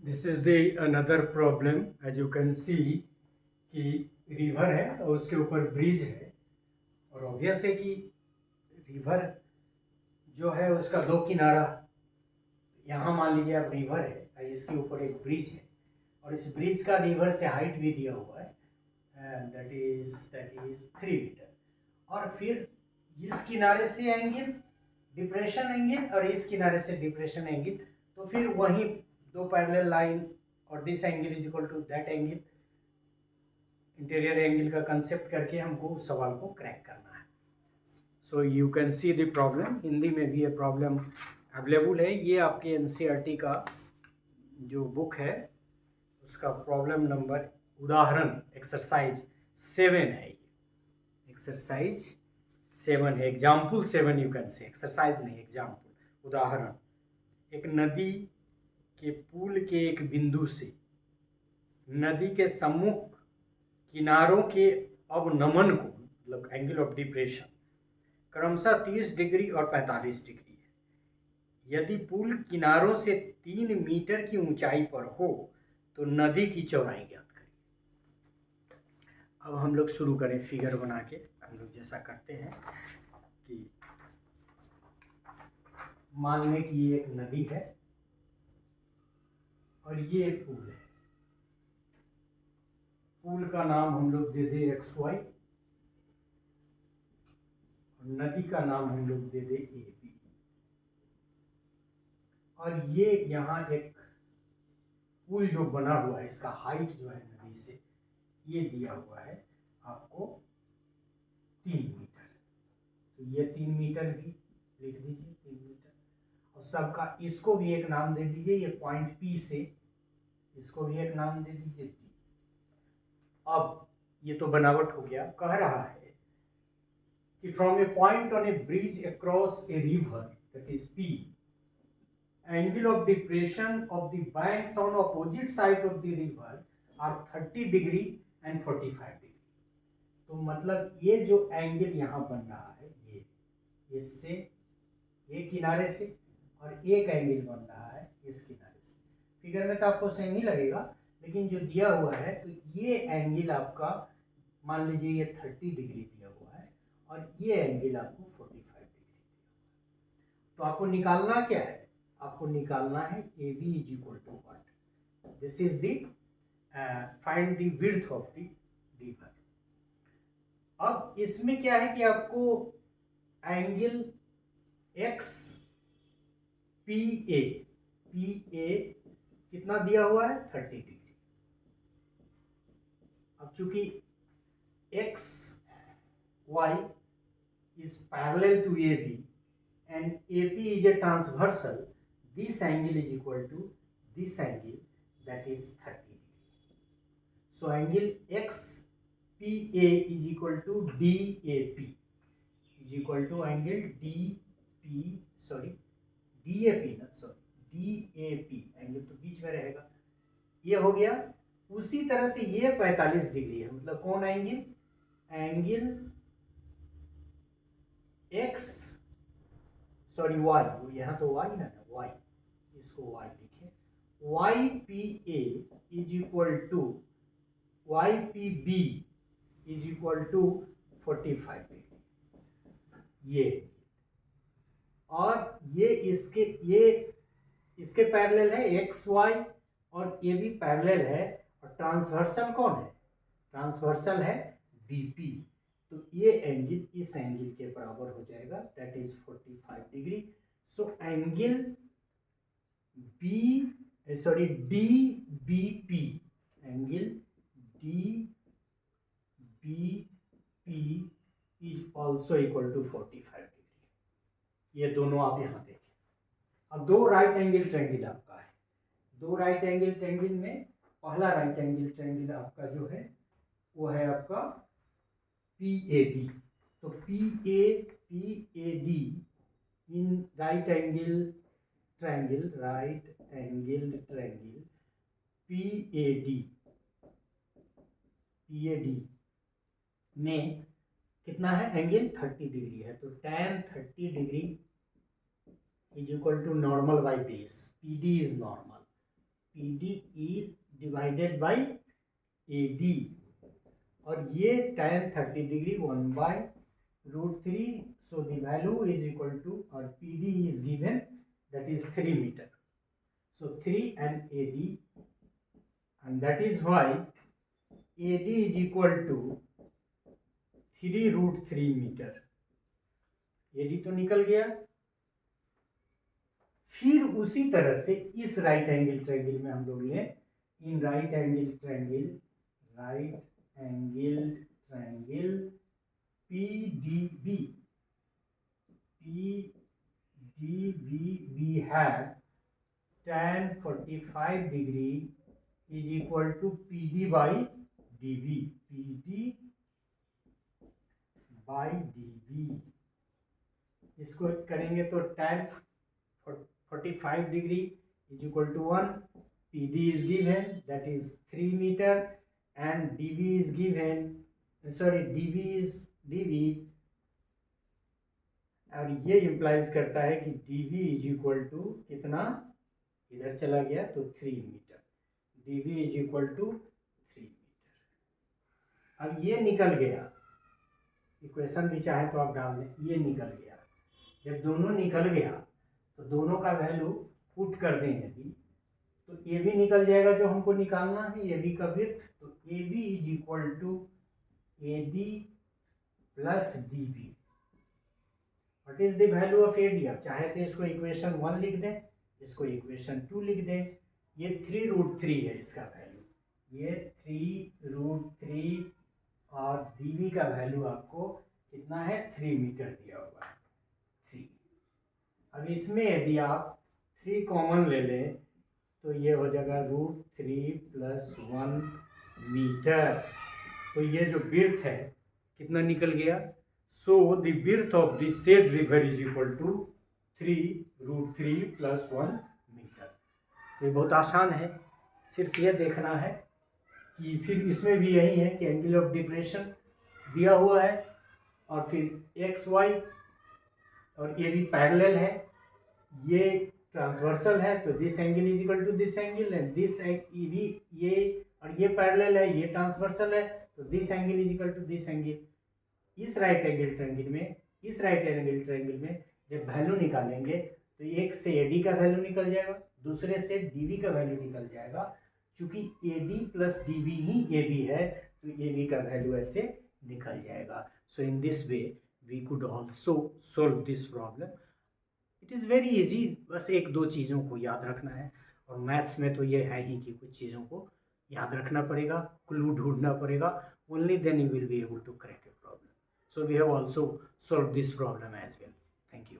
This is the another problem. As you can see कि river है और उसके ऊपर ब्रिज है, और ऑब्वियस है कि रिवर जो है उसका दो किनारा, यहाँ मान लीजिए आप रिवर है और इसके ऊपर एक ब्रिज है, और इस ब्रिज का रिवर से हाइट भी दिया हुआ है, दैट इज 3 मीटर। और फिर इस किनारे से एंगल डिप्रेशन एंगल और इस किनारे से डिप्रेशन एंगल, तो फिर वही दो पैरेलल लाइन और this angle is equal to that angle, interior angle का कंसेप्ट करके हमको उस सवाल को क्रैक करना है। So you can see the problem. Hindi में भी ये प्रॉब्लम अवेलेबल है। ये आपके एनसीईआरटी का जो बुक है उसका प्रॉब्लम नंबर उदाहरण एक्सरसाइज 7 है। ये एक्सरसाइज 7 है, example 7 you can say, exercise नहीं एग्जाम्पल, उदाहरण। एक नदी के पुल के एक बिंदु से नदी के सम्मुख किनारों के अवनमन को, मतलब एंगल ऑफ डिप्रेशन, क्रमशः 30 डिग्री और 45 डिग्री है। यदि पुल किनारों से 3 मीटर की ऊंचाई पर हो तो नदी की चौड़ाई ज्ञात करें। अब हम लोग शुरू करें फिगर बना के। हम लोग जैसा करते हैं कि मान लें कि ये एक नदी है और ये एक पुल है। पुल का नाम हम लोग दे दे XY, नदी का नाम हम लोग दे दे AB। और ये यहाँ एक पुल जो बना हुआ है, इसका हाइट जो है नदी से ये दिया हुआ है आपको 3 मीटर। तो ये 3 मीटर भी लिख दीजिए, 3 मीटर। और सबका इसको भी एक नाम दे दीजिए, ये पॉइंट P से इसको भी एक नाम दे दीजिए P। अब ये तो बनावट हो गया। कह रहा है कि from A point on A bridge across a river that is P, angle of depression of the banks on opposite side of the river are 30 degree and 45 degree. तो मतलब ये जो एंगल यहाँ बन रहा है, ये इससे एक किनारे से, और एक एंगल बन रहा है इस किनारे से। फिगर में तो आपको सेम ही लगेगा, लेकिन जो दिया हुआ है तो ये एंगल आपका मान लीजिए ये 30 डिग्री दिया हुआ है और ये एंगल आपको 45 डिग्री दिया हुआ है। तो आपको निकालना क्या है? आपको निकालना है AB is equal to what? This is the find the width of the river. अब इसमें क्या है कि आपको एंगल एक्स PA कितना दिया हुआ है? 30 डिग्री। अब चूंकि XY is parallel to AB and AP is a transversal, this angle is equal to this angle, that is 30 degree. So angle XPA is equal to DAP is equal to angle DAP angle तो बीच में रहेगा, ये हो गया। उसी तरह से ये 45 डिग्री है, मतलब कौन angle? Angle X sorry Y, यहाँ तो वाई है ना, वाई, इसको वाई लिखे। Y P A is equal to Y P B is equal to 45 degree. ये और ये इसके पैरेलल है एक्स वाई, और ये भी पैरेलल है। और ट्रांसवर्सल कौन है? ट्रांसवर्सल है बीपी। तो ये एंगल इस एंगल के बराबर हो जाएगा, that is 45 degree. So angle D B P, angle D B P is also equal to 45 degree. ये दोनों आप यहाँ देखें। अब दो राइट एंगल ट्रायंगल आपका है। दो राइट एंगल ट्रायंगल में पहला राइट एंगल ट्रायंगल आपका जो है वो है आपका PAD। तो PAD in right angle triangle PAD में कितना है? एंगल 30 डिग्री है। तो tan 30 degree is equal to normal by base, PD is normal. PD is divided by AD, और ये tan 30 degree 1/√3, so the value is equal to, or PD is given, that is 3 meter. So 3 and AD, and that is why AD is equal to 3√3 metre. AD तो निकल गया. फिर उसी तरह से इस राइट एंगल ट्रायंगल में हम लोग लें, in right angle triangle PDB, we have tan 45 degree is equal to PD by DB, PD by DB. इसको करेंगे तो tan 45 degree is equal to 1, PD is given, that is 3 meter, and DB is given, DB is DB, और ये implies करता है कि DB is equal to कितना, इधर चला गया तो 3 metre, DB is equal to 3 metre. अब ये निकल गया, इक्वेशन भी चाहे तो आप डाल दें, ये निकल गया. जब दोनों निकल गया तो दोनों का वैल्यू पुट कर दें यदि, तो ए बी निकल जाएगा जो हमको निकालना है, ए बी का विड्थ. तो A B is equal to A D plus D B. What is the value of A D? आप चाहे तो इसको इक्वेशन 1 लिख दें, इसको इक्वेशन 2 लिख दें. ये 3√3 है इसका वैल्यू, ये 3√3, और डी बी का वैल्यू आपको कितना है, 3 मीटर दिया हुआ है, 3. अब इसमें यदि आप 3 कॉमन ले लें तो ये हो जाएगा √3 + 1 मीटर. तो ये जो विड्थ है कितना निकल गया. So the width of the said river is equal to 3√3 + 1 metre. तो ये बहुत आसान है, सिर्फ ये देखना है कि फिर इसमें भी यही है कि एंगल ऑफ डिप्रेशन दिया हुआ है, और फिर एक्स वाई, और ये भी पैरेलल है, ये ट्रांसवर्सल है, तो this angle is equal to this angle, and this भी ये, और ये पैरेलल है, ये ट्रांसवर्सल है, तो this angle is equal to this angle. इस राइट एंगल ट्रायंगल में जब वैल्यू निकालेंगे तो एक से एडी का वैल्यू निकल जाएगा, दूसरे से डीबी का वैल्यू निकल जाएगा. चूंकि एडी प्लस डीबी ही एबी है, तो एबी का वैल्यू ऐसे निकल जाएगा. So in this way we could also solve this problem. It is very easy, बस 1-2 चीज़ों को याद रखना है, और मैथ्स में तो ये है ही कि कुछ चीज़ों को याद रखना पड़ेगा, क्लू ढूंढना पड़ेगा, only then you will be able to crack a problem. So we have also solved this problem as well. Thank you.